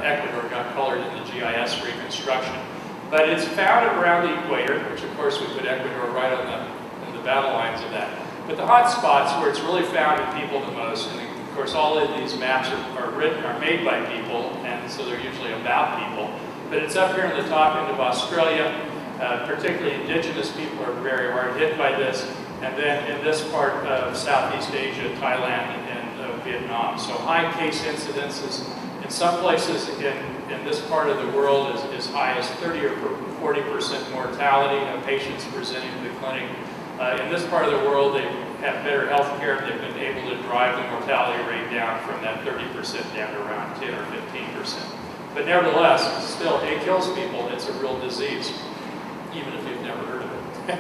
Ecuador got colored in the GIS reconstruction. But it's found around the equator, which of course we put Ecuador right on in the battle lines of that. But the hot spots where it's really found in people the most, and of course all of these maps are made by people, and so they're usually about people. But it's up here in the top end of Australia. Particularly indigenous people are very hard hit by this. And then in this part of Southeast Asia, Thailand, and Vietnam. So high case incidences. In some places in this part of the world as high as 30 or 40% mortality of patients presenting to the clinic. In this part of the world, they have better health care. They've been able to drive the mortality rate down from that 30% down to around 10 or 15%. But nevertheless, still, it kills people. It's a real disease, even if you've never heard of it.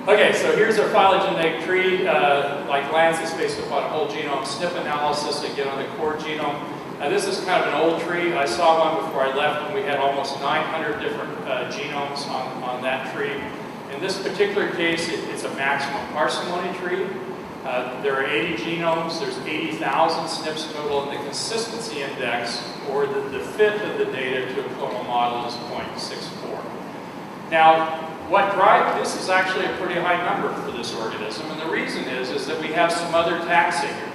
Okay, so here's our phylogenetic tree. Like Lance, it's based upon a whole genome SNP analysis, again on the core genome. This is kind of an old tree. I saw one before I left, and we had almost 900 different genomes on that tree. In this particular case, it's a maximum parsimony tree. There are 80 genomes. There's 80,000 SNPs total, and the consistency index, or the fit of the data to a clonal model, is 0.64. Now, what drives this is actually a pretty high number for this organism, and the reason is that we have some other taxa here.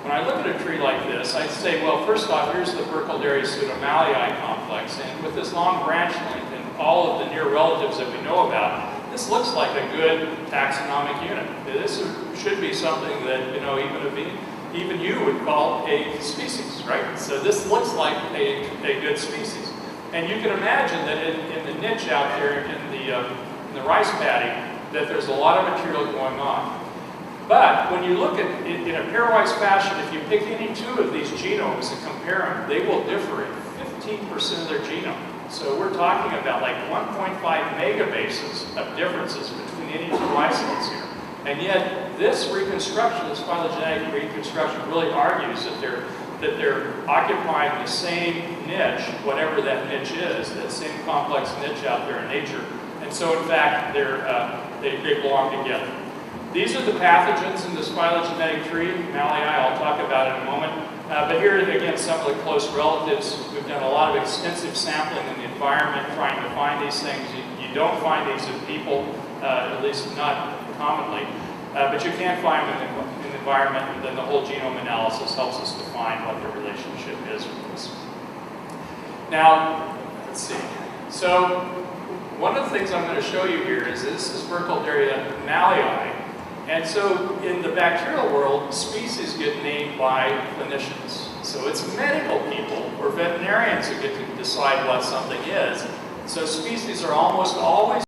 When I look at a tree like this, I'd say, well, first off, here's the Burkholderia pseudomallii complex, and with this long branch length and all of the near relatives that we know about, this looks like a good taxonomic unit. This should be something that, you know, even you would call a species, right? So this looks like a good species. And you can imagine that in the niche out there in the rice paddy, that there's a lot of material going on. But when you look at it in a pairwise fashion, if you pick any two of these genomes and compare them, they will differ in 15% of their genome. So we're talking about like 1.5 megabases of differences between any two isolates here. And yet this reconstruction, this phylogenetic reconstruction, really argues that they're occupying the same niche, whatever that niche is, that same complex niche out there in nature. And so in fact, they belong together. These are the pathogens in this phylogenetic tree. Mallii, I'll talk about in a moment. But here again, some of the close relatives. We've done a lot of extensive sampling in the environment trying to find these things. You don't find these in people, at least not commonly. But you can find them in the environment, and then the whole genome analysis helps us define what the relationship is with this. Now, let's see. So, one of the things I'm going to show you here is this is Burkholderia mallii. And so, in the bacterial world, species get named by clinicians. So it's medical people or veterinarians who get to decide what something is. So species are almost always